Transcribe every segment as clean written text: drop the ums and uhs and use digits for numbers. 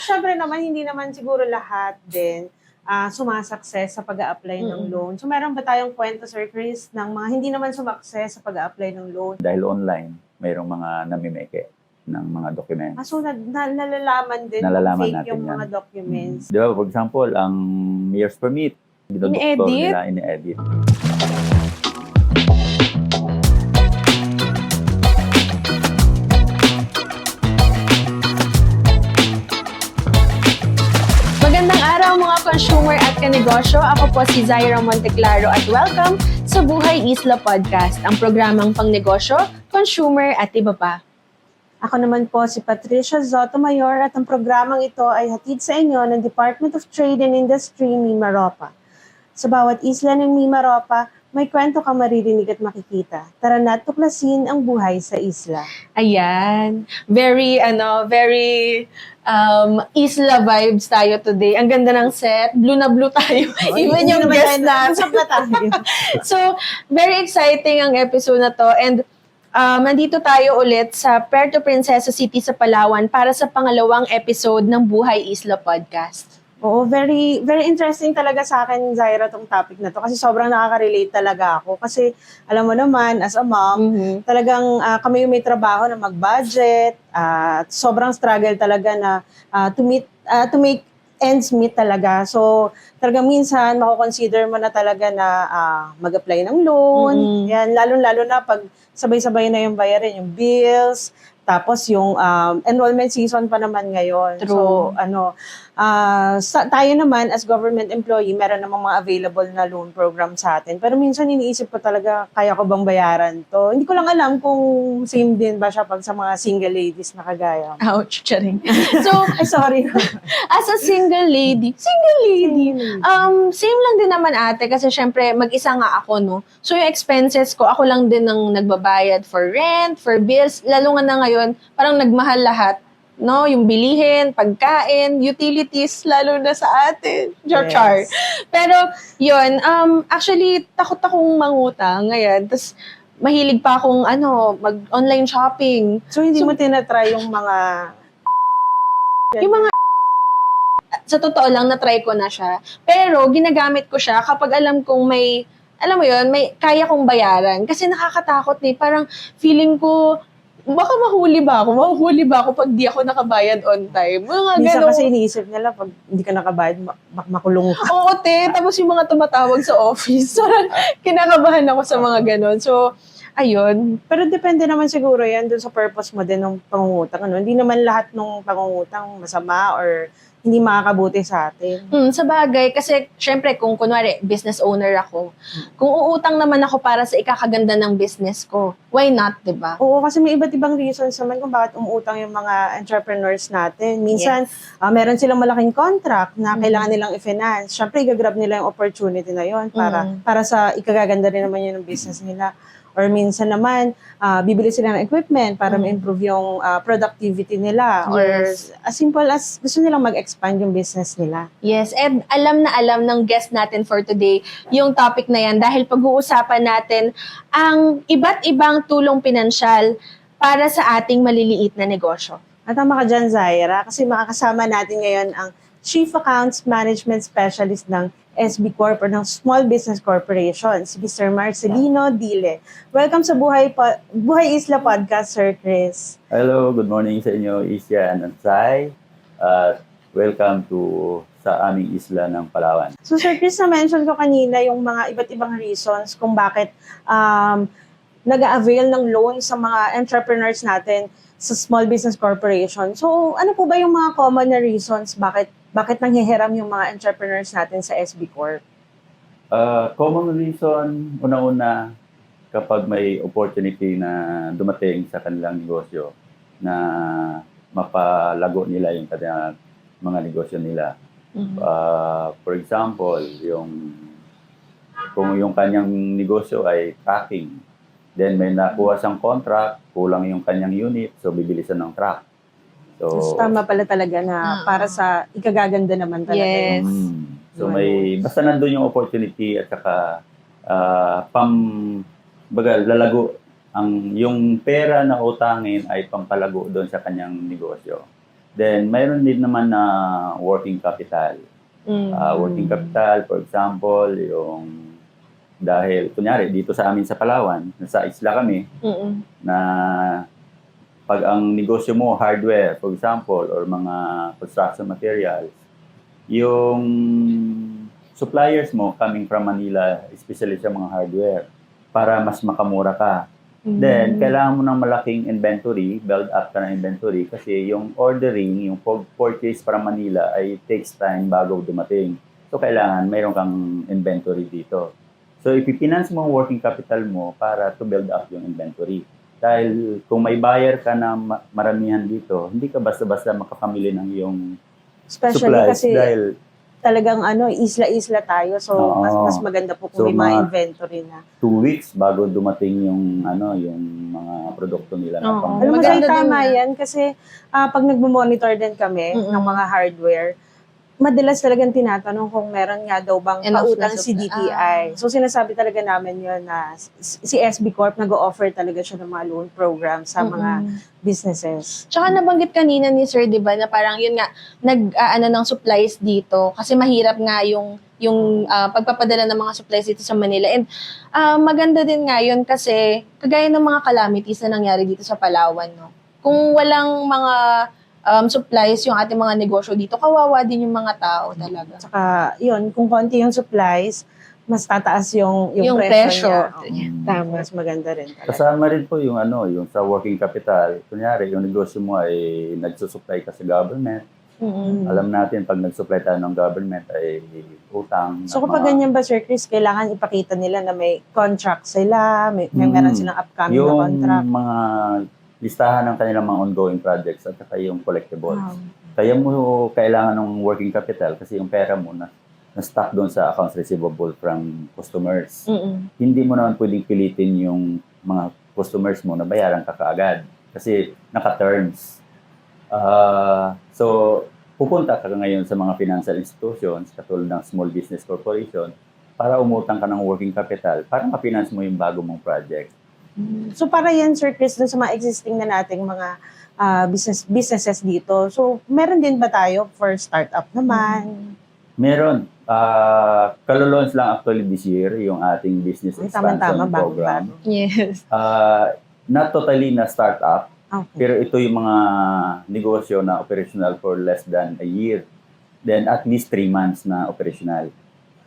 Siyempre naman, hindi naman siguro lahat din sumasakses sa pag-a-apply ng loan. So, meron ba tayong kwento, Sir Chris, ng mga hindi naman sumakses sa pag-a-apply ng loan? Dahil online, mayroong mga namimeke ng mga documents. So, nalalaman din Nalalaman kung fake natin yung yan. mga documents. Di ba, for example, ang mayor's permit, doktor Ini-edit? nila ini-edit. Magandang araw mga consumer at kanegosyo. Ako po si Zaira Monteclaro at welcome sa Buhay Isla Podcast, ang programang pangnegosyo, consumer at iba pa. Ako naman po si Patricia Zotomayor at ang programang ito ay hatid sa inyo ng Department of Trade and Industry, Mimaropa. Sa bawat isla ng Mimaropa, may kwento kang maririnig at makikita. Tara na't tuklasin ang buhay sa isla. Ayan, very isla vibes tayo today. Ang ganda ng set, blue na blue tayo. Even yung guest natin. Usap na tayo. So, very exciting ang episode na to and nandito tayo ulit sa Puerto Princesa City sa Palawan para sa pangalawang episode ng Buhay Isla Podcast. Oo, very very interesting talaga sa akin, Zaira, tong topic na to kasi sobrang nakaka-relate talaga ako. Kasi alam mo naman, as a mom, talagang kami yung may trabaho na mag-budget, sobrang struggle talaga na to make ends meet talaga. So, talagang minsan, mako-consider mo na talaga na mag-apply ng loan. Yan, lalo-lalo na pag sabay-sabay na yung bayarin, yung bills, tapos yung enrollment season pa naman ngayon. True. So, tayo naman as government employee, meron namang mga available na loan program sa atin. Pero minsan iniisip ko talaga, kaya ko bang bayaran to? Hindi ko lang alam kung same din ba siya pag sa mga single ladies na kagaya. Ouch, charing. So, Ay, sorry. as a single lady, same lang din naman ate kasi syempre mag-isa nga ako, no? So yung expenses ko, ako lang din ang nagbabayad for rent, for bills, lalo nga na ngayon, parang nagmahal lahat. No, yung bilihin, pagkain, utilities, lalo na sa atin. Char. Pero, yun, actually, takot akong mangutang ngayon. Tapos, mahilig pa akong, mag-online shopping. So, hindi mo tinatry yung mga... Yung mga sa totoo lang, na-try ko na siya. Pero, ginagamit ko siya kapag alam kong may, alam mo yun, may kaya kong bayaran. Kasi nakakatakot parang feeling ko, baka mahuli ba ako pag di ako nakabayad on time. Mga Minsan ganun. kasi iniisip nila, pag hindi ka nakabayad, makulong ka. Oo, te. Tapos yung mga tumatawag sa office. So, kinakabahan ako sa mga ganun. So, ayun. Pero depende naman siguro yan dun sa purpose mo din ng pangungutang. Hindi naman lahat ng pangungutang masama or hindi makakabuti sa atin. Sa bagay, kasi syempre kung kunwari business owner ako, kung uutang naman ako para sa ikakaganda ng business ko, why not, di ba? Oo, kasi may iba't ibang reasons naman kung bakit umuutang yung mga entrepreneurs natin. Minsan, meron silang malaking contract na kailangan nilang i-finance. Siyempre, i-grab nila yung opportunity na yon para sa ikagaganda rin naman yun ng business nila. Or minsan naman, bibili sila ng equipment para ma-improve yung productivity nila. Yes. Or as simple as gusto nilang mag-expand yung business nila. Yes, and alam na alam ng guest natin for today yung topic na yan dahil pag-uusapan natin ang iba't ibang tulong pinansyal para sa ating maliliit na negosyo. At tama ka dyan, Zaira, kasi makakasama natin ngayon ang Chief Accounts Management Specialist ng SB Corp or ng Small Business Corporation, si Mr. Marcelino Dile. Welcome sa Buhay Isla Podcast, Sir Chris. Hello, good morning sa inyo, Isya and Ansay. Welcome sa aming isla ng Palawan. So, Sir Chris, na-mention ko kanina yung mga iba't ibang reasons kung bakit nag-avail ng loan sa mga entrepreneurs natin sa Small Business Corporation. So, ano po ba yung mga common na reasons bakit nanghihiram yung mga entrepreneurs natin sa SB Corp? Common reason, una-una, kapag may opportunity na dumating sa kanilang negosyo na mapalago nila yung kanilang mga negosyo nila. For example, kung yung kanyang negosyo ay trucking, then may nakuha siyang contract, kulang yung kanyang unit, so bibilisan ng truck. So, tama pala talaga na para sa ikagaganda naman talaga. Yes. So basta nandun yung opportunity at saka lalago yung pera na utangin ay pampalago doon sa kanyang negosyo. Then, mayroon din naman na working capital. Mm. Working capital, for example, yung dahil, kunyari, dito sa amin sa Palawan, nasa isla kami, Mm-mm. na pag ang negosyo mo, hardware, for example, or mga construction materials, yung suppliers mo coming from Manila, especially sa mga hardware, para mas makamura ka. Then, kailangan mo ng malaking inventory, build up ka ng inventory, kasi yung ordering, yung purchase from Manila ay takes time bago dumating. So, kailangan mayroon kang inventory dito. So, ipipinance mo ang working capital mo para to build up yung inventory. Dahil kung may buyer ka na maramihan dito, hindi ka basta-basta makakamili ng iyong Especially supplies. kasi Dahil talagang isla-isla tayo. So, Oo. mas maganda po kung So, may mga mga- inventory na. 2 weeks bago dumating yung mga produkto nila na Oo. pang- Alam mo, Maganda Sai, tama din yan kasi pag nagmo-monitor din kami ng mga hardware, madalas talagang tinatanong kung meron nga daw bang Enough pautang na si DTI. So, sinasabi talaga namin yun na si SB Corp nag-o-offer talaga siya ng mga loan program sa mga businesses. Tsaka nabanggit kanina ni Sir, 'di ba, na parang yun nga nag-aano ng supplies dito kasi mahirap nga yung pagpapadala ng mga supplies dito sa Manila. And maganda din nga yun kasi kagaya ng mga calamities na nangyari dito sa Palawan, no. Kung walang mga supplies yung ating mga negosyo dito, kawawa din yung mga tao talaga. Saka, yun, kung konti yung supplies, mas tataas yung Yung presyo presyo. niya. Oo. Tama. Mas maganda rin talaga. Kasama rin po yung yung sa working capital. Kunyari, yung negosyo mo ay nagsusupply ka sa government. Alam natin, pag nagsupply tayo ng government ay utang. So ng kapag mga- ganyan ba, Sir Chris, kailangan ipakita nila na may contract sila, may meron silang upcoming na yung contract. mga listahan ng kanilang mga ongoing projects at saka yung collectibles. Wow. Kaya mo kailangan ng working capital kasi yung pera mo na-stock doon sa accounts receivable from customers. Hindi mo naman pwedeng pilitin yung mga customers mo na bayaran ka kaagad kasi naka-terms. So, pupunta ka ngayon sa mga financial institutions katulad ng Small Business Corporation para umutang ka ng working capital para ma-finance mo yung bago mong project. So para yan, Sir Chris, dun sa mga existing na nating mga businesses dito. So meron din ba tayo for startup naman? Meron. Kalulaunch lang actually this year yung ating business Ay, expansion tama-tama, program. bago-bago. Yes. Not totally na startup, Okay. pero ito yung mga negosyo na operational for less than a year. Then at least 3 months na operational.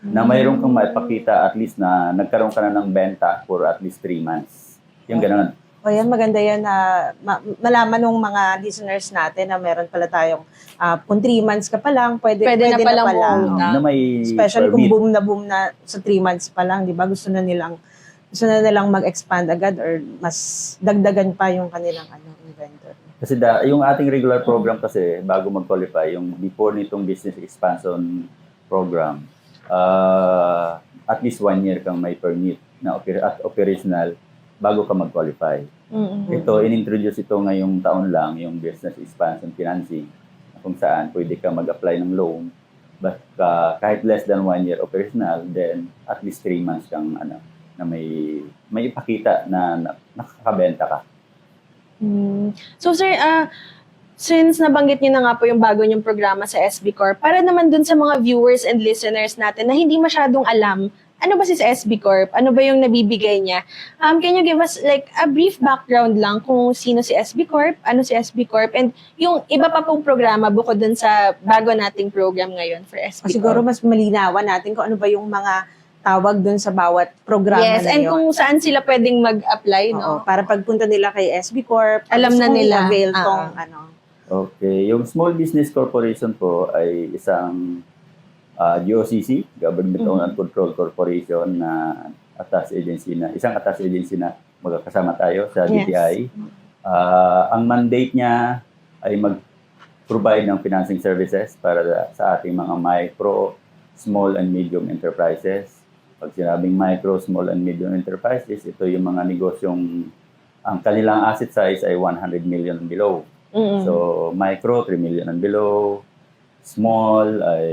Na mayroon kang maipakita at least na nagkaroon ka na ng benta for at least 3 months. Yung gano'n. O yan, maganda yan na malaman ng mga listeners natin na meron pala tayong kung 3 months ka pa lang, pwede na palang pala. umutang. Na may Especially kung permit. boom na sa 3 months pa lang, di ba? Gusto na nilang mag-expand agad or mas dagdagan pa yung kanilang inventory. Kasi yung ating regular program kasi, bago mag-qualify, yung before nitong business expansion program, at least 1 year kang may permit na at operational bago ka mag-qualify. Ito, in-introduce ito ngayong taon lang, yung business expansion financing, kung saan pwede ka mag-apply ng loan, but kahit less than 1 year operational, then at least 3 months kang na may ipakita na nakakabenta ka. So sir, since nabanggit niyo na nga po yung bago niyong programa sa SB Corp, para naman dun sa mga viewers and listeners natin na hindi masyadong alam, ano ba si SB Corp? Ano ba yung nabibigay niya? Can you give us like a brief background lang kung sino si SB Corp, ano si SB Corp, and yung iba pa pong programa bukod dun sa bago nating program ngayon for SB Corp? Siguro mas malinawan natin kung ano ba yung mga tawag dun sa bawat programa Yes, na and yun. kung saan sila pwedeng mag-apply, Oo, no? para pagpunta nila kay SB Corp, Alam na kung nila. i-avail tong Okay. Yung Small Business Corporation po ay isang GOCC, Government-Owned and Controlled Corporation na isang attached agency na magkakasama tayo sa DTI. Ang mandate niya ay mag-provide ng financing services para sa ating mga micro, small and medium enterprises. Pag sinabing micro, small and medium enterprises, ito yung mga negosyong ang kanilang asset size ay 100 million and below. So, micro, 3 million and below. Small ay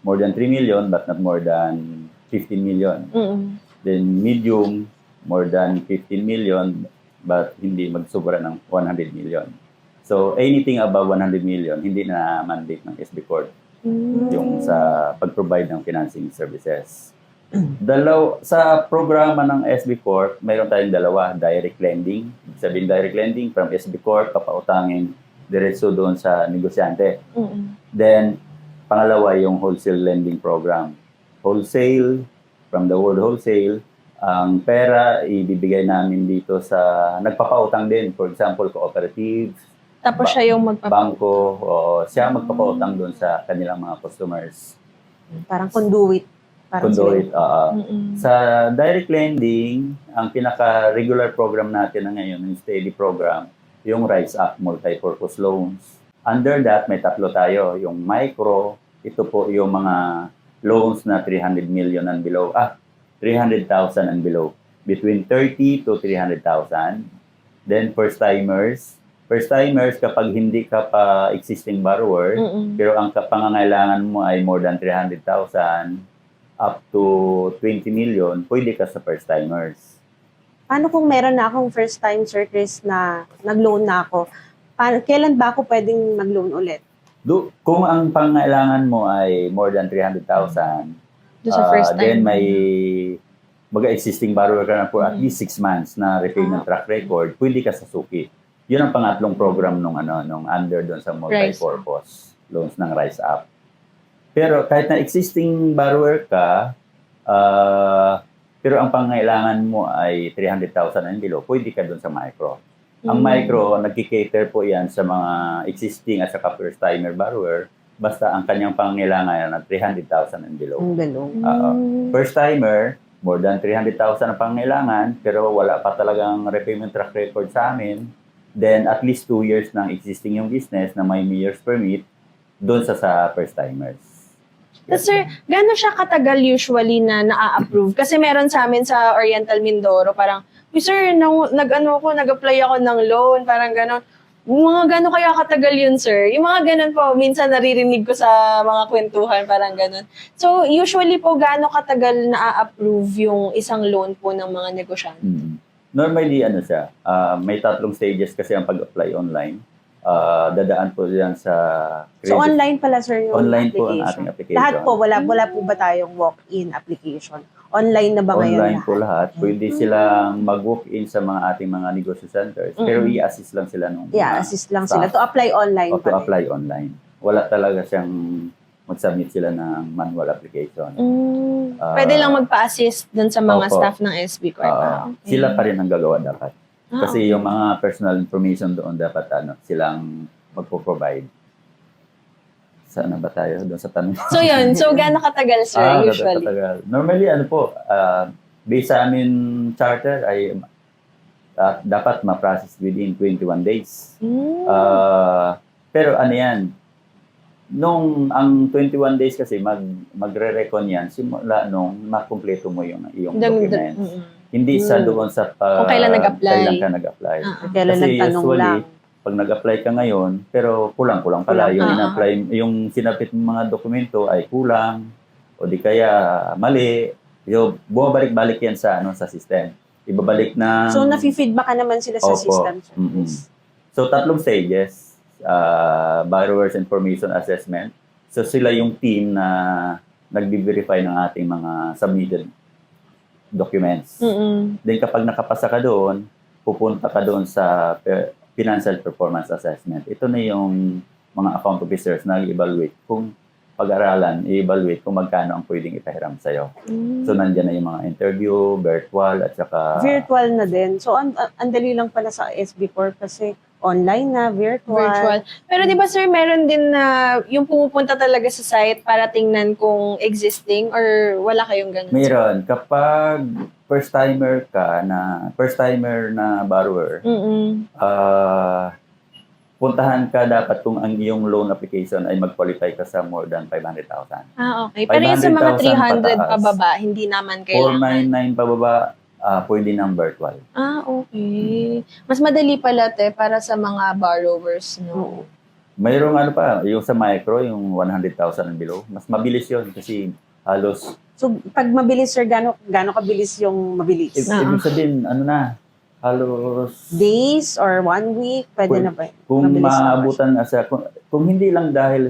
more than 3 million but not more than 15 million. Then medium, more than 15 million but hindi magsobra ng 100 million. So, anything above 100 million, hindi na mandate ng SB Corp yung sa pag-provide ng financing services. Sa programa ng SB Corp, mayroon tayong dalawa, direct lending. Ibig sabihin direct lending from SB Corp, papautangin diretso doon sa negosyante. Then, pangalawa yung wholesale lending program. Wholesale, from the word wholesale, ang pera ibibigay namin dito sa nagpapautang din. For example, cooperatives, Tapos siya yung bangko, o siya magpapautang doon sa kanilang mga customers. Parang conduit. Parang Conduit, Mm-mm. Sa direct lending, ang pinaka-regular program natin na ngayon, yung steady program, yung Rise Up Multi-Purpose Loans. Under that, may tatlo tayo. Yung micro, ito po yung mga loans na 300 million and below. 300,000 and below. Between 30 to 300,000. Then first-timers. First-timers, kapag hindi ka pa existing borrower, pero ang pangangailangan mo ay more than 300,000 up to 20 million, pwede ka sa first-timers. Paano kung meron na akong first time, Sir Chris, na nag-loan na ako? Kailan ba ako pwedeng mag-loan ulit? Kung ang pangangailangan mo ay more than 300,000, Doon sa first time. then may existing borrower ka na for at least 6 months na repayment track record, pwede ka sa suki. Yun ang pangatlong program nung under doon sa multi-purpose loans ng Rise Up. Pero kahit na existing borrower ka, pero ang pangangailangan mo ay 300,000 and below, pwede ka doon sa micro. Ang micro, nagkikater po yan sa mga existing at saka first-timer borrower, basta ang kanyang pangangailangan na 300,000 and below. Ang below. First-timer, more than 300,000 ang pangangailangan, pero wala pa talagang repayment track record sa amin, then at least 2 years ng existing yung business na may mayor's permit, doon sa first-timers. But sir, gano'n siya katagal usually na na-approve? Kasi meron sa amin sa Oriental Mindoro, parang, sir, nag-apply ako ng loan, parang gano'n. Mga gano'n kaya katagal yun, sir? Yung mga gano'n po, minsan naririnig ko sa mga kwentuhan, parang gano'n. So, usually po, gano'n katagal na-approve yung isang loan po ng mga negosyante? Normally, siya, may 3 stages kasi ang pag-apply online. Dadaan po yan sa credit. So, online pala, sir, yung Online po ang application? ating application. Lahat po, wala po ba tayong walk-in application? Online na ba ngayon Online lahat? po lahat. Pwede silang mag-walk-in sa mga ating mga negosyo centers. Pero i-assist lang sila nung I-assist lang staff. sila. To apply online O pa to rin. apply online. Wala talaga siyang mag-submit sila ng manual application. Pwede lang magpa-assist dun sa mga Opo. staff ng SB Corp. Okay. Sila pa rin ang gagawa dapat. Kasi yung mga personal information doon dapat silang magpo-provide. Saan na ba tayo? Doon sa tanong. So yun, so gaano katagal sir usually? Katagal. Normally, based sa amin charter ay dapat ma-process within 21 days. Pero yan, ang 21 days kasi magre-recon yan simula nung makumpleto mo yung documents. Hindi sa doon sa kung kailan nag-apply. Kailan ka nag-apply. Kailan Kasi nagtanong usually, lang. pag nag-apply ka ngayon, pero kulang-kulang pala. Yung sinapit mong mga dokumento ay kulang o di kaya mali. Bumabalik-balik yan sa system. Ibabalik na... So, nafi-feedback ka naman sila sa system. So, 3 stages. Borrower's Information Assessment. So, sila yung team na nag-verify ng ating mga submitted documents. Then, kapag nakapasa ka doon, pupunta ka doon sa Financial Performance Assessment. Ito na yung mga account officers na i-evaluate kung pag-aralan, i-evaluate kung magkano ang pwedeng ipahiram sa'yo. So, nandiyan na yung mga interview, virtual, at saka... Virtual na din. So, ang dali lang pala sa SB Corp kasi online na, virtual. Pero di ba sir, meron din na yung pumupunta talaga sa site para tingnan kung existing or wala kayong ganun? Meron. Kapag first-timer na borrower, puntahan ka dapat kung ang iyong loan application ay mag-qualify ka sa more than 500,000. Okay. Pero yung sa mga 300 pataas, pababa, hindi naman kailangan. 499 pababa, pwede ng virtual. Okay. Mas madali pala para sa mga borrowers, no? Mayroong yung sa micro, yung 100,000 and below, mas mabilis yun kasi halos... So, pag mabilis, sir, gaano kabilis yung mabilis? Ibig sabihin, Halos Days or 1 week? Pwede na ba? kung Mabilis na ba maabutan kung hindi lang dahil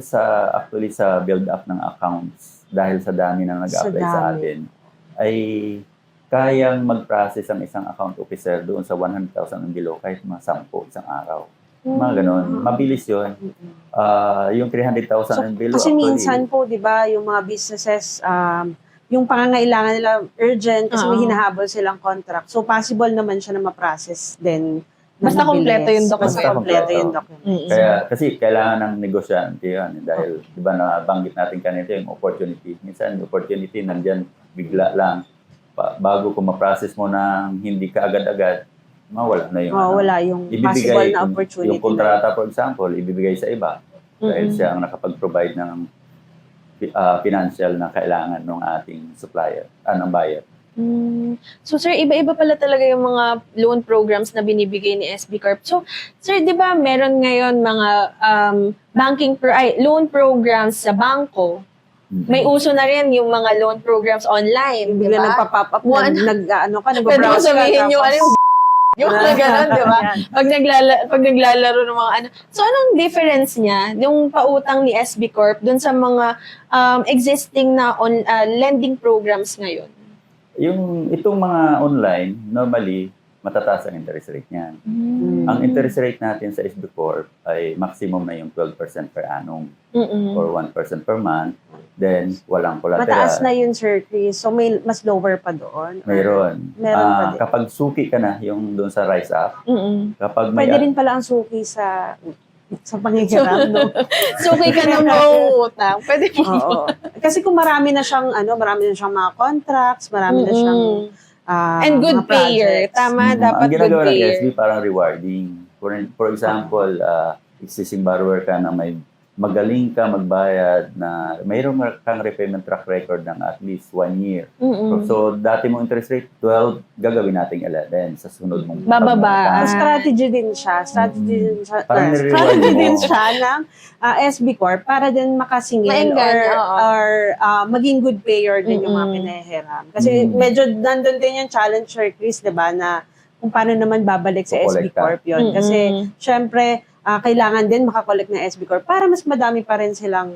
actually sa build up ng accounts, dahil sa dami na nag-apply sa dami. atin, ay kayang mag-process ang isang account officer doon sa 100,000 and below kahit mga 10 isang araw. Mga ganon. Mabilis yun. Yung 300,000 and below. Kasi actually, minsan po, di ba, yung mga businesses, yung pangangailangan nila urgent kasi may Oo. hinahabol silang contract. So, possible naman siya na ma-process din. Basta kompleto yung document. Basta kompleto yung document. Kaya, kasi kailangan ng negosyante yan. Dahil, di ba, nabanggit natin kanito yung opportunity. Minsan, yung opportunity nandyan bigla lang. Bago kung ma-process mo ng hindi ka agad-agad, mawala na yung Wala yung possible na opportunity. Yung kontrata, for example, ibibigay sa iba. Dahil siya ang nakapag-provide ng financial na kailangan ng ating supplier, ng buyer. So sir, iba-iba pala talaga yung mga loan programs na binibigay ni SB Corp. So sir, 'di ba meron ngayon mga loan programs sa bangko? May uso na rin yung mga loan programs online, di Bigla ba? nagpa-pop up, One- nag-browse Pwede mo ka. sabihin yung tapos- yung mga ganun, di ba? Pag naglalaro ng mga ano. So, anong difference niya, yung pautang ni SB Corp dun sa mga existing na lending programs ngayon? Itong mga online, normally, matataas ang interest rate niyan. Ang interest rate natin sa SB Corp ay maximum na yung 12% per annum or 1% per month. Then, walang collateral. Mataas na yun, Sir Chris. So, may mas lower pa doon? Meron. Meron pa din. Kapag suki ka na, yung doon sa Rise Up, kapag may... Pwede rin pala ang suki sa panghihiram, no? Suki ka na mauutang. Pwede mo. Oo. Kasi kung marami na siyang mga contracts, marami na siyang And good mga payer. projects. Tama, dapat ang good ginagawa ng payer. SB parang rewarding. For example, existing borrower ka na may magaling ka magbayad na mayroon kang repayment track record ng at least 1 year. So, dati mong interest rate, 12, gagawin natin 11 sa sunod mong Bababa. Strategy din siya. Strategy Parang nire-reward strategy mo. din siya ng SB Corp para din makasingil Maengganyo, or maging good payer din yung mga pinahiram. Kasi medyo nandun din yung challenge, Sir Chris, di ba, na kung paano naman babalik sa SB Kukolekta. Corp yun. Kasi, syempre, kailangan din makakolek ng SB Corp para mas madami pa rin silang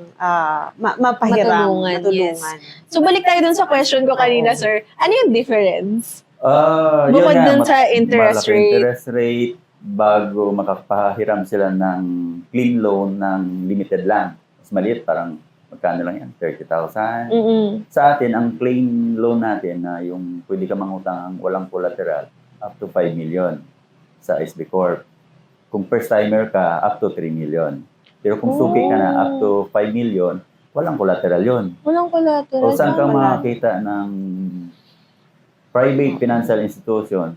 mapahiram, Matulungan, yes. matulungan. So, balik tayo dun sa question ko kanina, sir. Ano yung difference? yun Bukod nga, dun sa interest malaki rate. interest rate bago makapahiram sila ng clean loan ng limited lang. Mas maliit, parang magkano lang yan? 30,000. Sa atin, ang plain loan natin na yung pwede ka mangutang walang collateral, up to 5 million sa SB Corp. Kung first-timer ka, up to 3 million. Pero kung suki ka na, up to 5 million, walang collateral yun. Walang collateral. O saan ka makakita ng private financial institutions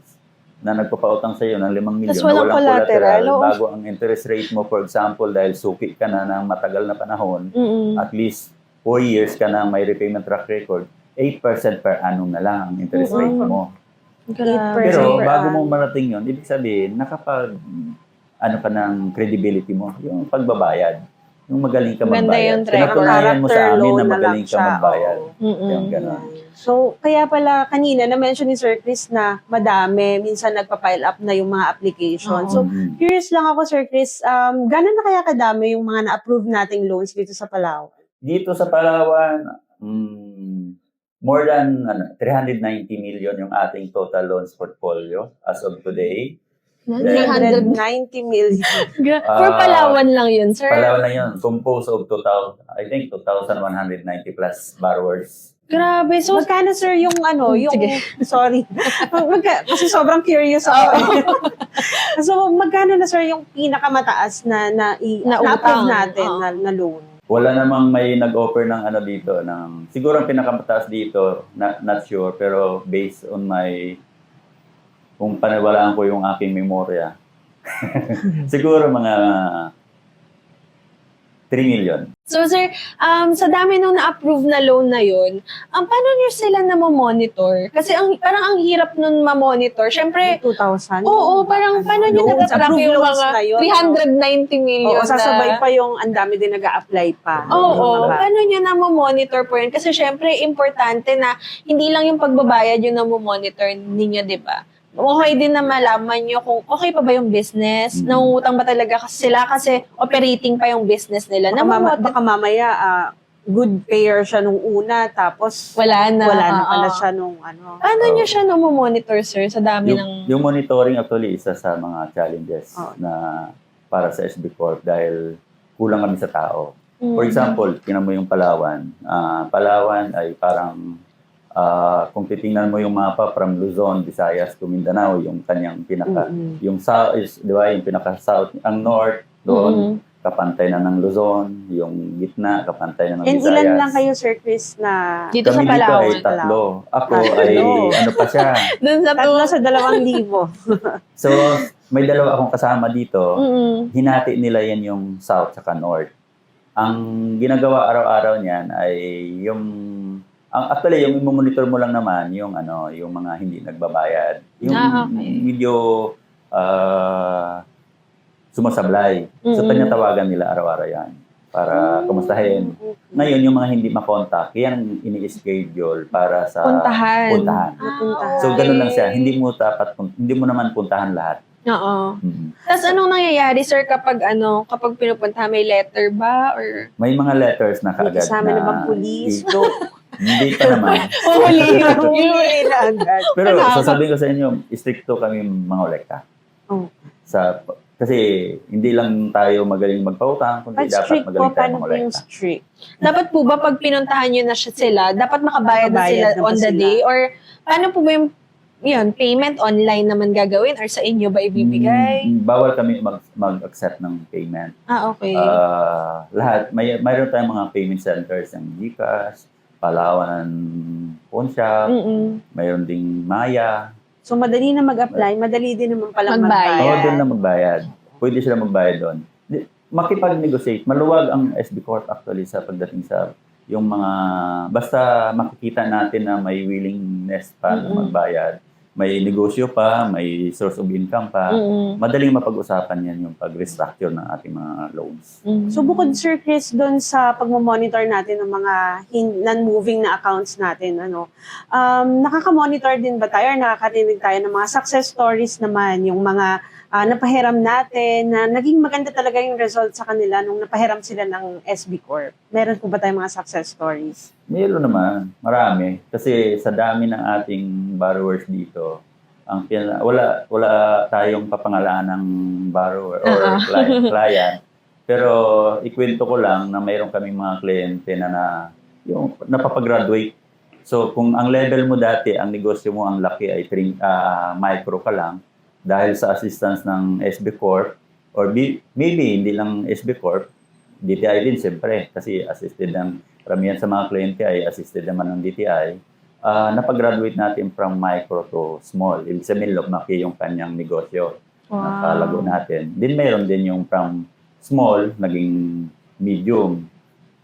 na nagpapautang sa iyo ng 5 million Tas na walang walang collateral, collateral oo. bago ang interest rate mo, for example, dahil suki ka na ng matagal na panahon, at least 4 years ka na may repayment track record, 8% per annum na lang ang interest rate mo. Grabe. Pero per bago mo annum. marating yun, ibig sabihin, ka ng credibility mo, yung pagbabayad. Yung magaling ka Ganda magbayad. yung track Pinatunayan mo sa character amin loan na na magaling lang ka siya, magbayad. oo. Yung gano'n. So, kaya pala kanina na-mention ni Sir Chris na madami, minsan nagpa-pile up na yung mga application. Oo. So, curious lang ako, Sir Chris, gano'n na kaya kadami yung mga na-approve nating loans dito sa Palawan? Dito sa Palawan, more than 390 million yung ating total loans portfolio as of today. 300. 390 million. For Palawan lang yun, sir. Palawan na yun, composed of 2,190 plus borrowers. Grabe. So, Magkano, sir, yung Sige. sorry. Kasi sobrang curious ako. So, magkano na, sir, yung pinakamataas na na-approve utang. natin Oo. na loan? Wala namang may nag-offer ng dito, siguro ang pinakamataas dito, not sure, pero based on kung paniwalaan ko yung aking memorya, siguro mga 3 million. So, sir, sa dami nung na-approve na loan na yun, paano nyo sila na-monitor? Kasi parang ang hirap nun ma-monitor. Siyempre, 2,000? oo, parang paano nyo Loans, natatrack approved yung loans mga na yun, 390 million Oo, sasabay pa yung ang dami din nag-a-apply pa. Oo, Mga- paano nyo na-monitor po yun? Kasi syempre, importante na hindi lang yung pagbabayad yung na-monitor ninyo, di ba? okay din na malaman nyo kung okay pa ba yung business, nangungutang ba talaga sila kasi operating pa yung business nila. Baka mamaya, good payer siya nung una, tapos Wala na. wala na Oo. pala siya nung ano. Paano nyo siya monitor, sir, sa dami ng... Yung monitoring actually isa sa mga challenges Oh. na para sa SB Corp dahil kulang kami sa tao. For example, tingnan mo yung Palawan. Palawan ay parang kung titingnan mo yung mapa from Luzon, Visayas to Mindanao, yung kanyang yung south is, di ba, yung pinaka-south, ang north, doon, kapantay na ng Luzon, yung gitna, kapantay na ng And Visayas. ilan lang kayo, Sir Chris, na Dito sa Kami Palawan. dito ay tatlo. Ako Tatlo. ay, ano pa siya. Dun sa tatlo sa 2,000. So, may dalawa akong kasama dito. Mm-mm. Hinati nila yan yung south saka north. Ang ginagawa araw-araw niyan ay actually yung monitor mo lang naman yung yung mga hindi nagbabayad. Yung okay. medyo sumasablay. So tawagan nila araw-araw yan para kumustahin. Ngayon yung mga hindi makontak, yan ini-schedule para sa Puntahan. So ganun lang siya. Hindi mo naman puntahan lahat. Oo. Tapos anong nangyayari, sir, kapag pinupunta, may letter ba? Or... May mga letters na kaagad Kasama na bang police? Hindi pa naman. Huli Huli na agad. Pero sasabihin ko sa inyo, stricto kami mangolekta. Oh. Kasi hindi lang tayo magaling magpautang, kundi But dapat strict po, magaling tayo paano po yung mangolekta. strict? Dapat po ba pag pinuntahan nyo na sila, dapat makabayad na sila Makabayad na ba on the sila? day? Or paano po ba yung payment online naman gagawin? Or sa inyo ba ibibigay? Bawal kami mag-accept ng payment. Okay. Lahat, mayroon tayong mga payment centers ng GCash, Palawan Pawn Shop, mayroon ding Maya. So, madali na mag-apply, madali din naman palang Magbayad. Oo, doon na magbayad. Pwede sila magbayad doon. Makipag-negotiate. Maluwag ang SB Corp actually sa pagdating sa yung mga, basta makikita natin na may willingness pa na magbayad, may negosyo pa, may source of income pa, madaling mapag-usapan yan yung pag-restructure ng ating mga loans. So, bukod, Sir Chris, doon sa pagmamonitor natin ng mga non-moving na accounts natin, nakaka-monitor din ba tayo or nakakarinig tayo ng mga success stories naman, yung mga napahiram natin, na naging maganda talaga yung result sa kanila nung napahiram sila ng SB Corp? Meron po ba tayong mga success stories? Meron naman, marami. Kasi sa dami ng ating borrowers dito, wala tayong papangalaan ng borrower or client. Pero ikwento ko lang na mayroon kaming mga kliyente na yung napapagraduate. So kung ang level mo dati, ang negosyo mo ang laki ay micro ka lang, dahil sa assistance ng SB Corp, or maybe hindi lang SB Corp, DTI din siyempre, kasi assisted ng karamihan sa mga kliyente ay assisted naman ng DTI, napag-graduate natin from micro to small. Ibig sabihin, lumaki yung kanyang negosyo. Nakalago natin. Din mayroon din yung from small, naging medium.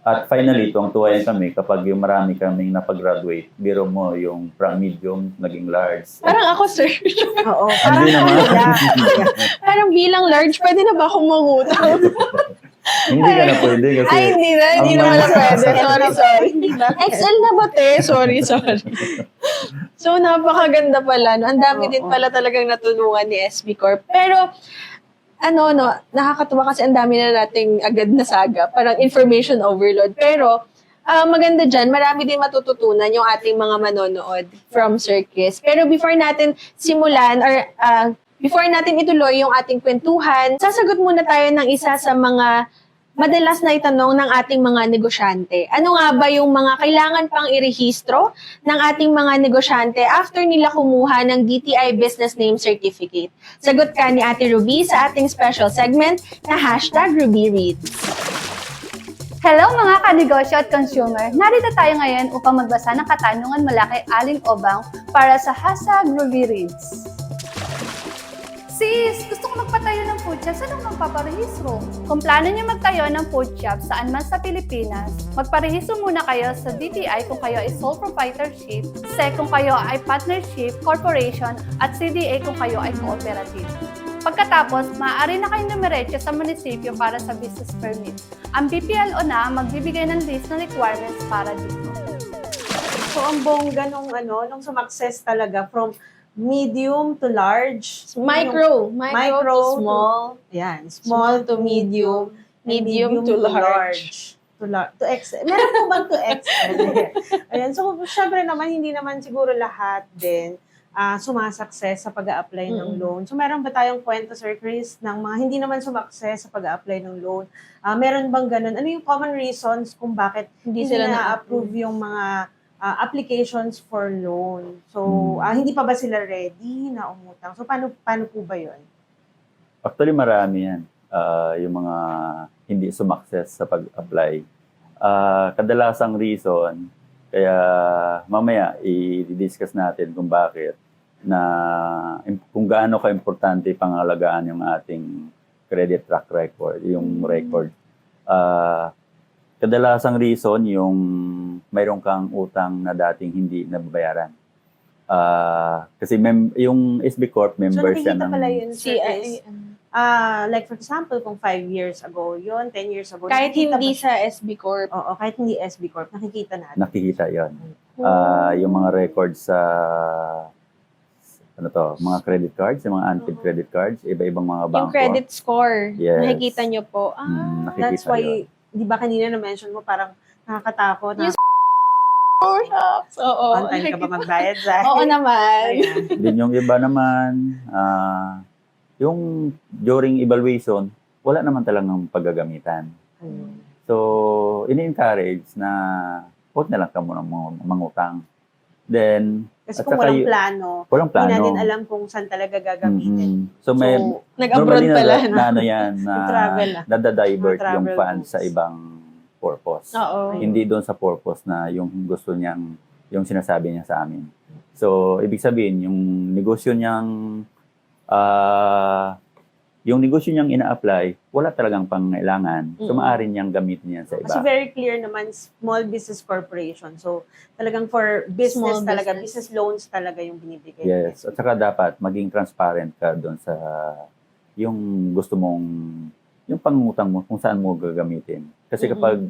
At finally, tuwang-tuwayan kami kapag yung marami kaming napag-graduate, biro mo yung from medium, naging large. Parang ako, sir. Oo. Hindi naman. Parang bilang large, pwede na ba akong mangutang? Hindi ka na pwede kasi... Ay, hindi na. Hindi naman na pwede. Sorry. XL na ba, te? Sorry. So, napakaganda pala. No? Ang dami din pala talagang natulungan ni SB Corp. Pero, nakakatuwa kasi ang dami na nating agad na saga. Parang information overload. Pero, maganda dyan, marami din matututunan yung ating mga manonood from Sir Chris. Pero before natin simulan or before natin ituloy yung ating kwentuhan, sasagot muna tayo ng isa sa mga madalas na itanong ng ating mga negosyante. Ano nga ba yung mga kailangan pang irehistro ng ating mga negosyante after nila kumuha ng DTI Business Name Certificate? Sagot ka ni Ate Ruby sa ating special segment na #RubyReads. Hello mga kanegosyo at consumer! Narito tayo ngayon upang magbasa ng katanungan mula kay Aling Obang para sa #RubyReads. Sis, gusto ko magpatayo ng food shop. Saan ako magpaparehistro? Kung plano niyo magtayo ng food shop saan man sa Pilipinas, magparehistro muna kayo sa DTI kung kayo ay sole proprietorship, SEC kung kayo ay partnership, corporation, at CDA kung kayo ay cooperative. Pagkatapos, maaari na kayong dumiretso sa munisipyo para sa business permit. Ang BPLO na magbibigay ng list ng requirements para dito. So, ang bongga nung sumakses talaga from medium to large. Micro to small, Yan, small to medium, medium to large. To XL. Meron po bang to XL? Ayan. So, syempre naman, hindi naman siguro lahat din sumasakses sa pag-a-apply ng loan. So, meron ba tayong kwento, Sir Chris, ng mga hindi naman sumakses sa pag-a-apply ng loan? Meron bang ganun? Ano yung common reasons kung bakit hindi sila na-approve yung mga applications for loan? So, hindi pa ba sila ready na umutang? So, paano po ba yun? Actually, marami yan. Yung mga hindi sumakses sa pag-apply. Kadalasang reason, kaya mamaya i-discuss natin kung bakit kung gaano ka-importante pangalagaan yung ating credit track record, yung record. Kadalasang reason, yung mayroon kang utang na dating hindi nababayaran. Kasi yung SB Corp member siya nakikita ng... pala yun, Sir Chris. Like for example, kung 5 years ago yun, 10 years ago. kahit nakikita hindi ba- sa SB Corp. Oo, kahit hindi SB Corp, nakikita natin. Nakikita yon. Yung mga records sa mga credit cards, yung mga unpaid credit cards, iba-ibang mga bangko. Yung credit score, Yes. nakikita nyo po. Nakikita That's why, yun. di ba kanina na-mention mo, parang nakakatakot na Yung Oh, shucks. Oo. on time ka ba magbayad, Zai? Oo naman. Ayan. Din yung iba naman, yung during evaluation, wala naman talagang paggagamitan. Ayun. So, ini-encourage na huwag na lang ka muna mangutang. Then, Kasi at kung saka walang plano, walang hindi plano. natin alam kung saan talaga gagamitin. So, may Nag-abroad normally pala. na ano yan, na Travel nadadivert Mga yung travel funds sa books. ibang purpose. Oo. Hindi doon sa purpose na yung gusto niyang, yung sinasabi niya sa amin. So, ibig sabihin, yung negosyo niyang ina-apply, wala talagang pangailangan. So, maaari niyang gamitin yan sa Kasi iba. very clear naman, small business corporation. So, talagang for business Small talaga, business. business loans talaga yung binibigay. Yes. At saka dapat maging transparent ka doon sa yung gusto mong, yung pangungutang mo, kung saan mo gagamitin. Kasi kapag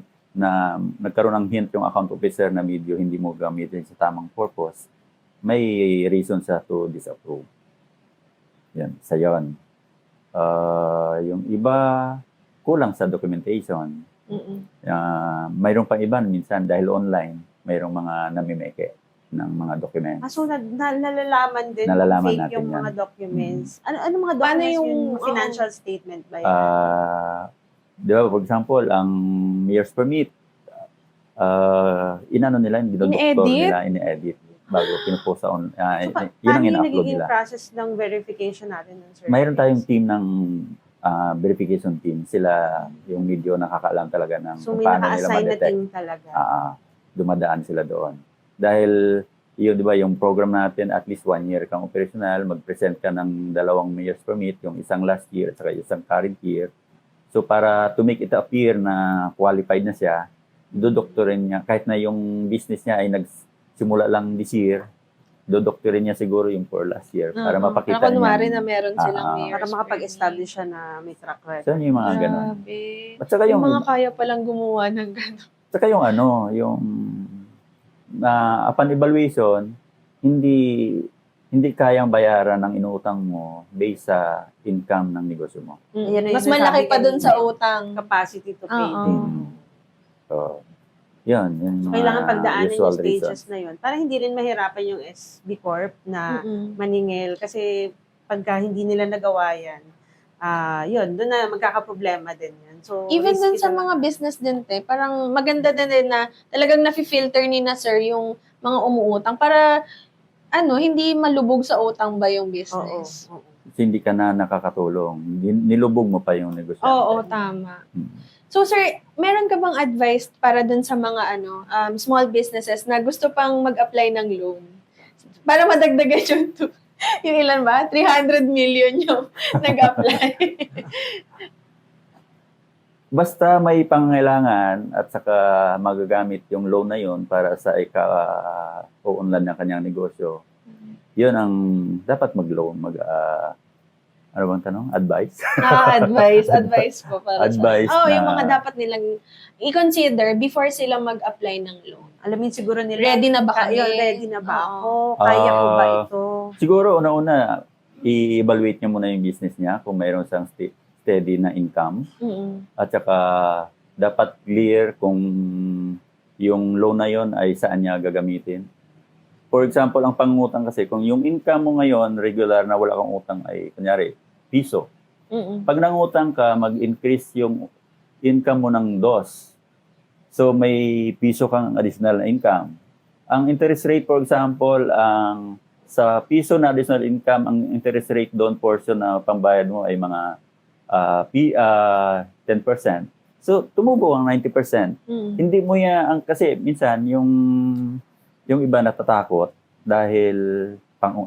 nagkaroon ng hint yung account officer na medyo hindi mo gamitin sa tamang purpose, may reason sa to disapprove. Yan, sa yon. Yung iba, kulang sa documentation. Mayroon pang iba, minsan dahil online, mayroong mga namimeke ng mga documents. So, nalalaman din Nalalaman kung fake natin yung yan. mga documents. Ano mga Paano documents yung yung- financial statement ba yan? Di ba, for example, ang mayor's permit, inano nila, dinodoktor In-edit? nila, ini-edit bago pinupost sa on. So, Yun ang paano yung ina-upload nagiging nila. process ng verification natin ng service? Mayroon tayong team ng verification team. Sila yung medyo nakakaalam talaga ng So, kung may paano nila naka-assign na ma-detect. team talaga. Dumadaan sila doon. Dahil, yun, di ba, yung program natin, at least 1 year kang operational, mag-present ka ng 2 mayor's permit, yung isang last year at saka isang current year. So, para to make it appear na qualified na siya, dodoktorin niya, kahit na yung business niya ay nagsimula lang this year, dodoktorin niya siguro yung for last year para mapakita Para kunwari niya. na meron silang mayor's Para makapag-establish siya na may track record. So, yun yung mga ganun. Grabe. At saka Yung yung, mga kaya palang gumawa ng gano'n. saka yung upon evaluation, hindi kayang bayaran ng inuutang mo based sa income ng negosyo mo. Yan yung Mas malaki sinasabi pa dun sa kanina. utang. Capacity to pay. Oo. So, yun yung So, mga kailangan pagdaanan usual yung stages reasons. na yun. Para hindi rin mahirapan yung SB Corp na Mm-mm. maningil. Kasi pagka hindi nila nagawa yan, yun, doon na magkakaproblema din yan. So, Even dun risky sa talaga. mga business din, parang maganda din na talagang nafi-filter ni na sir yung mga umuutang para hindi malubog sa utang ba yung Oo. business. Oo. Kasi hindi ka na nakakatulong. Nilubog mo pa yung negosyo. Oo, tama. Hmm. So sir, meron ka bang advice para dun sa mga small businesses na gusto pang mag-apply ng loan? Para madagdagan yung ilan ba? 300 million yung nag-apply. Basta may pangailangan at saka magagamit yung loan na yun para sa ika-uunlad ng kanyang negosyo, yun ang dapat mag-loan, Ano bang tanong? Advice? Advice po para Advice sa... na- yung mga dapat nilang i-consider before sila mag-apply ng loan. Alamin siguro nila. Ready na ba kami? Ready na ba Oo. ako? Kaya ko ba ito? Siguro, una-una, i-evaluate niya muna yung business niya kung mayroon siyang steady na income. Mm-mm. At saka, dapat clear kung yung loan na yon ay saan niya gagamitin. For example, ang pangutang kasi, kung yung income mo ngayon, regular na wala kang utang ay, kunyari, piso. Mm-mm. Pag nangutang ka, mag-increase yung income mo ng dos. So, may piso kang additional na income. Ang interest rate, for example, sa piso na additional income, ang interest rate doon portion na pambayad mo ay mga 10%. So, tumubo ang 90%. Mm. Hindi mo yan, kasi minsan, yung iba natatakot dahil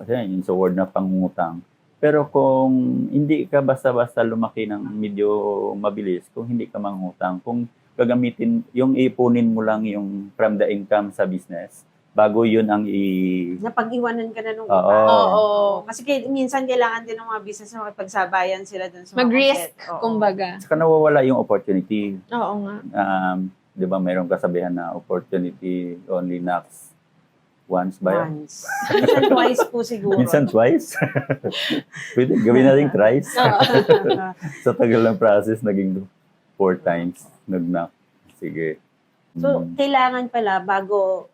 yung sa word na pangungutang. Pero kung hindi ka basta-basta lumaki ng medyo mabilis, kung hindi ka mangutang, kung gagamitin, yung ipunin mo lang yung from the income sa business, bago yun ang Napag-iwanan ka na nung Oo. utang. Oo. Kasi minsan kailangan din ng mga business na makipagsabayan sila dun sa mga Mag-risk, debt. Oo. kumbaga. saka nawawala yung opportunity. Oo nga. Di ba mayroong kasabihan na opportunity only knocks once ba yun? Once. Minsan twice po siguro. Minsan twice. Pwede, gawin natin thrice. Sa tagal ng process, naging 4 times. Nag-knock. Sige. So, kailangan pala bago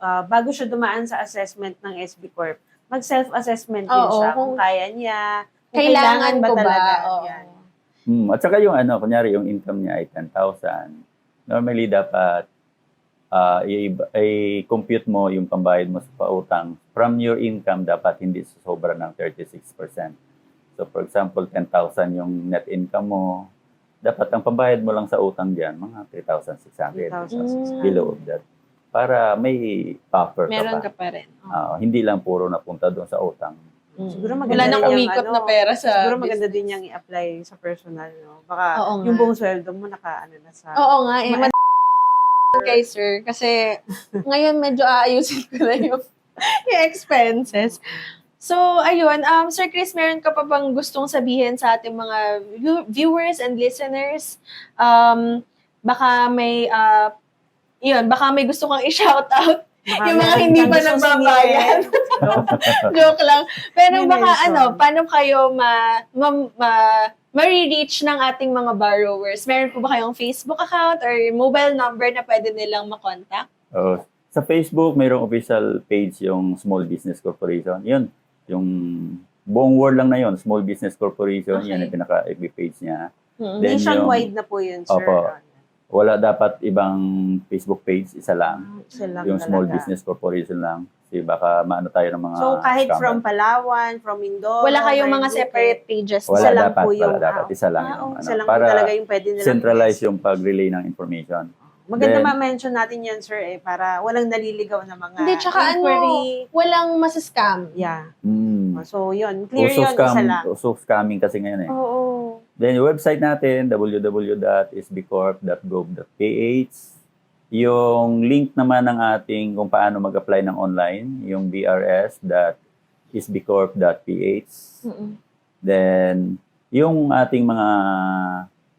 siya dumaan sa assessment ng SB Corp, mag-self-assessment din Oo, siya kung kung kaya niya. Kung Kailangan ko ba? talaga. Oo. Yan. At saka yung kunyari yung income niya ay 10,000. Normally dapat i-compute mo yung pambayad mo sa pautang. From your income, dapat hindi sobra ng 36%. So for example, 10,000 yung net income mo, dapat ang pambayad mo lang sa utang diyan mga 3,600. 3,600. Below that. Para may buffer Meron ka ka pa. pa rin. Hindi lang puro napunta doon sa utang. Siguro Wala maganda nang din yung umikot na pera sa Siguro maganda din yung i-apply sa personal, no? Baka Oo nga. yung buong sweldo mo na sa... Oo nga, kay sir. Kasi ngayon medyo aayusin ko na yung expenses. So, ayun. Sir Chris, meron ka pa bang gustong sabihin sa ating mga viewers and listeners? Baka may, baka may gusto kang i-shout out. Yung mga hindi pa nagbabayad. Joke lang. Pero May baka mention. paano kayo ma-reach ng ating mga borrowers? Meron po ba kayong Facebook account or mobile number na pwede nilang makontak? Sa Facebook, mayroong official page yung Small Business Corporation. Yun, yung buong word lang na yun, Small Business Corporation, Okay. yan yung pinaka-FB page niya. Mm. Then Nationwide na po yun, sir. Opo. Wala dapat ibang Facebook page, isa lang. Sila Yung Small talaga. Business Corporation lang. Kasi baka maano tayo ng mga So, kahit scammer. from Palawan, from Mindoro, Wala kayong mga Marinduque, separate pages? Wala isa lang dapat, po yung- wala dapat. Isa lang yung Isa lang po para talaga yung pwede nilang centralize yung pag-relay ng information. Maganda Then- ma-mention natin yan, sir, para walang naliligaw na mga Hindi, tsaka inquiry. walang masascam. Yeah. So, yun. Clear yun, isa lang. Uso scamming kasi ngayon eh. Oo. Then, yung website natin, www.sbcorp.gov.ph. Yung link naman ng ating kung paano mag-apply ng online, yung brs.sbcorp.ph. Mm-mm. Then, yung ating mga,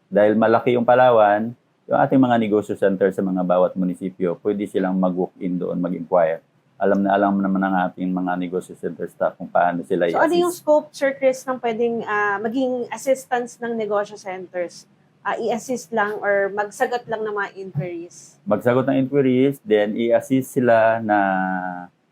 dahil malaki yung Palawan, yung ating mga negosyo center sa mga bawat munisipyo, pwede silang mag-walk-in doon, mag-inquire. Alam naman ng ating mga negosyo center staff kung paano sila So, ano yung i-assist. scope, Sir Chris, ng pwedeng maging assistance ng negosyo centers? I-assist lang or magsagot lang ng mga inquiries? Magsagot ng inquiries, then i-assist sila na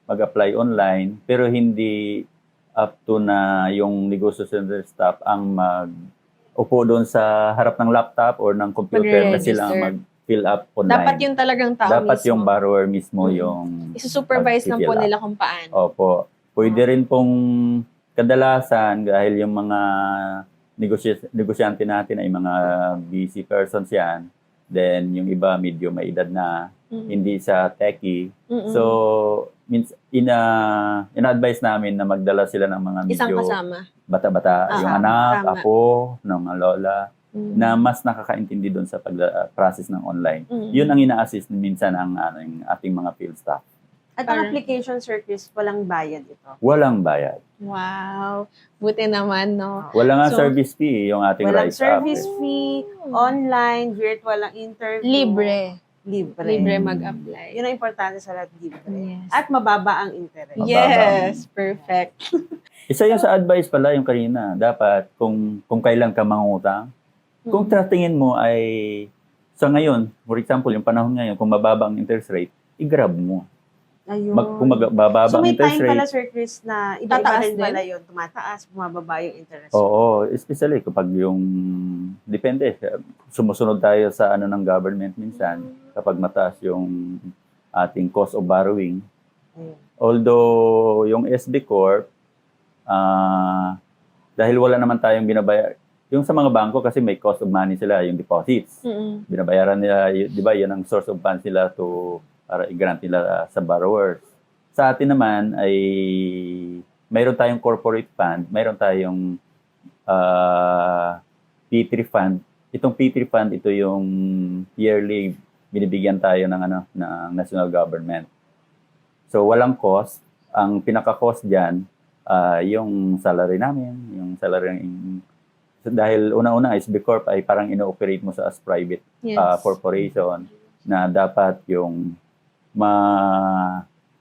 mag-apply online, pero hindi up to na yung negosyo center staff ang mag-upo doon sa harap ng laptop or ng computer na sila ang Mag-register. mag-fill up online. Dapat yung talagang tao Dapat mismo. yung borrower mismo Mhm. yung Isusupervise lang po mag-fill up. nila kung paano. Opo. Pwede rin pong kadalasan dahil yung mga negosyante natin ay mga busy persons yan. Then yung iba medyo may edad na, Mm. hindi sa techie. Mm-mm. So, ina-advise namin na magdala sila ng mga Isang medyo kasama. bata-bata, yung Tama, anak, tama. apo, ng mga lola, Mm. na mas nakakaintindi doon sa process ng online. Mm. Yun ang ina-assist minsan ang ating mga field staff. At ang Parang- application, Sir Chris, walang bayad ito. Walang bayad. Wow. Buti naman, no? Wala nga So, service fee yung ating Walang Rise service Up. fee, online, virtual ang interview. Libre. Libre. Libre mag-apply. Yun ang importante sa lahat, libre. Yes. At mababa ang interest. Yes, perfect. Isa yung sa advice pala yung kanina. Dapat kung kailan ka mangutang, kung tatingin mo ay sa ngayon, for example, yung panahon ngayon, kung mababa ang interest rate, i-grab mo. Ayun. Kung bababa So ang may interest time pala, rate, Sir Chris, na iba-iba Tataas rin din? pala yun. Tumataas, bumababa yung interest. oo, especially kapag yung, depende, sumusunod tayo sa ano ng government minsan, kapag mataas yung ating cost of borrowing. Ayun. Although, yung SB Corp, dahil wala naman tayong binabayar, yung sa mga bangko kasi may cost of money sila, yung deposits. Mm-mm. Binabayaran nila, di ba, yan ang source of funds nila para i-grant nila sa borrowers. Sa atin naman ay mayroon tayong corporate fund, mayroon tayong P3 fund. Itong P3 fund, ito yung yearly binibigyan tayo ng national government. So walang cost. Ang pinaka-cost diyan yung salary namin, yung salary dahil una-una SB Corp ay parang ino-operate mo as private Yes. corporation na dapat yung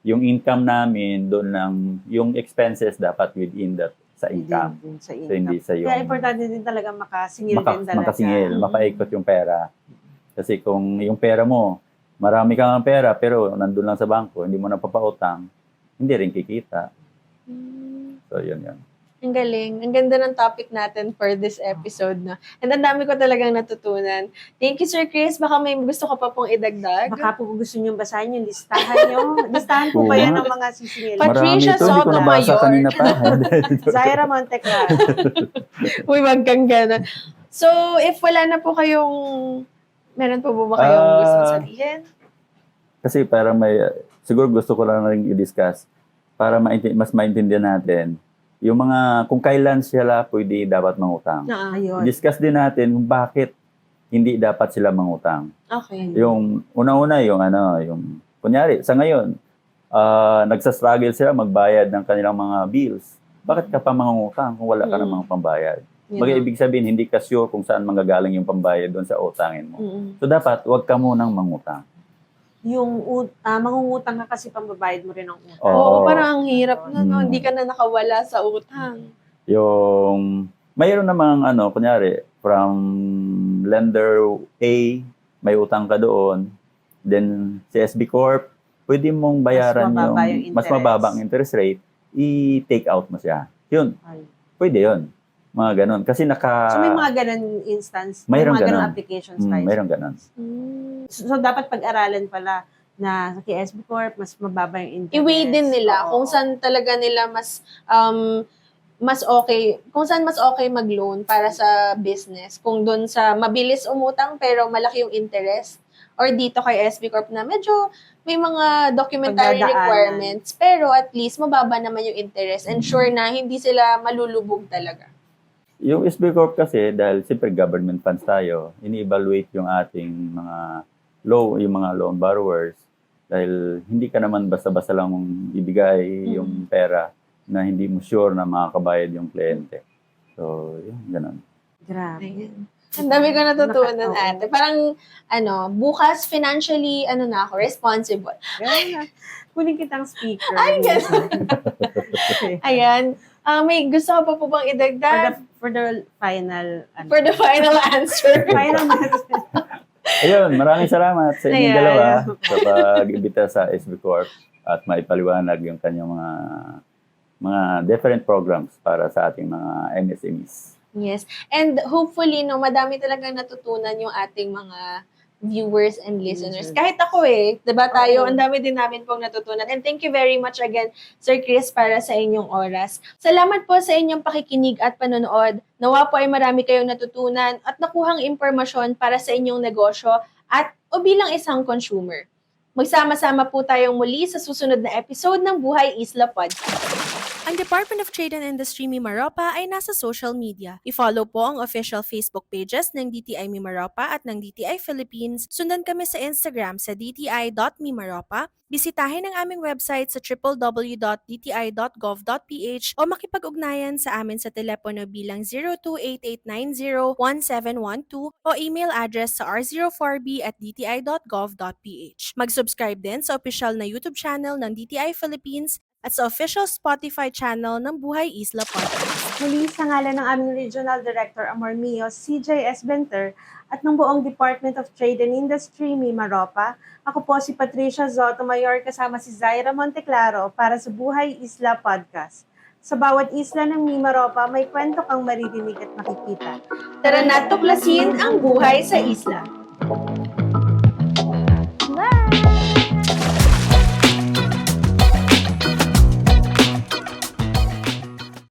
income namin doon lang, yung expenses dapat within that sa income. Din sa So income. hindi sa yung Kaya importante din talaga makasingil din talaga. makasingil, mapaikot yung pera. Kasi kung yung pera mo, marami kang pera pero nandun lang sa bangko, hindi mo na papautang, hindi rin kikita. So yun. Ang galing. Ang ganda ng topic natin for this episode, no? And ang dami ko talagang natutunan. Thank you, Sir Chris. Baka may gusto ka pa pong idagdag. Baka po gusto nyo basahin yung listahan nyo. Listahan po ba yan ng mga sisingil? Patricia Marami ito, hindi ko nabasa Sotomayor. kanina pa. Zaira Monteclar. Uy, wag kang gano'n. So, if wala na po kayong... Meron po ba kayong gustong sabihin? Kasi parang siguro gusto ko lang rin i-discuss para mas maintindihan natin yung mga, kung kailan sila pwede dapat mangutang. Ayun. I-discuss din natin kung bakit hindi dapat sila mangutang. Okay. Yung una-una, yung kunyari, sa ngayon, nagsastruggle sila magbayad ng kanilang mga bills. Bakit ka pa mangungutang kung wala ka ng mga pambayad? Ibig sabihin, hindi ka sure kung saan manggagaling yung pambayad doon sa utangin mo. So dapat, huwag ka munang mangutang. Yung mangungutang ka kasi pambabayad mo rin ng utang. Oo, parang ang hirap na, no? Mm. Hindi ka na nakawala sa utang. Yung, mayroon namang, kunyari, from lender A, may utang ka doon, then si SB Corp, pwede mong bayaran mas mababa ang interest rate, i-take out mo siya. Yun, Ay. pwede yun. Mga ganun. Kasi So may mga ganun instance, may Mayroong mga ganun ganun. applications tayo. mayroong ganun. So dapat pag-aralan pala na sa KSB Corp, mas mababa yung interest. I-weigh din nila Oo. kung saan talaga nila mas okay, kung saan mas okay mag-loan para sa business. Kung doon sa mabilis umutang pero malaki yung interest, or dito kay SB Corp na medyo may mga documentary Pagdadaanan. requirements pero at least mababa naman yung interest and sure na hindi sila malulubog talaga. Yung SB Corp kasi, dahil siyempre government funds tayo, ini-evaluate yung ating mga yung mga loan borrowers. Dahil hindi ka naman basta-basta lang ibigay yung pera na hindi mo sure na makakabayad yung kliyente. So, yun, ganun. Grabe. Ayun. Ang dami ko natutunan, Oo. ate. Parang, bukas financially, na ako, responsible. Ganun na. Kunin kitang speaker. Ay, ganun. Ayan. May gusto ka pa po bang idagdag? For the final For the final answer. final message. Ayun, maraming salamat sa inyong Ayan. dalawa sa pag-imbita sa SB Corp at maipaliwanag yung kanyang mga different programs para sa ating mga MSMEs. Yes. And hopefully, madami talagang natutunan yung ating mga viewers and listeners. Kahit ako diba tayo, ang dami din namin pong natutunan. And thank you very much again, Sir Chris, para sa inyong oras. Salamat po sa inyong pakikinig at panonood. Nawa po ay marami kayong natutunan at nakuhang impormasyon para sa inyong negosyo o bilang isang consumer. Magsama-sama po tayong muli sa susunod na episode ng Buhay Isla Podcast. Ang Department of Trade and Industry Mimaropa ay nasa social media. I-follow po ang official Facebook pages ng DTI Mimaropa at ng DTI Philippines. Sundan kami sa Instagram sa dti.mimaropa. Bisitahin ang aming website sa www.dti.gov.ph o makipag-ugnayan sa amin sa telepono bilang 0288901712 o email address sa r04b@dti.gov.ph. Mag-subscribe din sa official na YouTube channel ng DTI Philippines at sa official Spotify channel ng Buhay Isla Podcast. Muli sa ngalan ng aming Regional Director Amor Mio, CJS Benter, at ng buong Department of Trade and Industry, Mimaropa, ako po si Patricia Sotomayor kasama si Zaira Monteclaro para sa Buhay Isla Podcast. Sa bawat isla ng Mimaropa, may kwento kang maririnig at makikita. Tara na tuklasin ang buhay sa isla.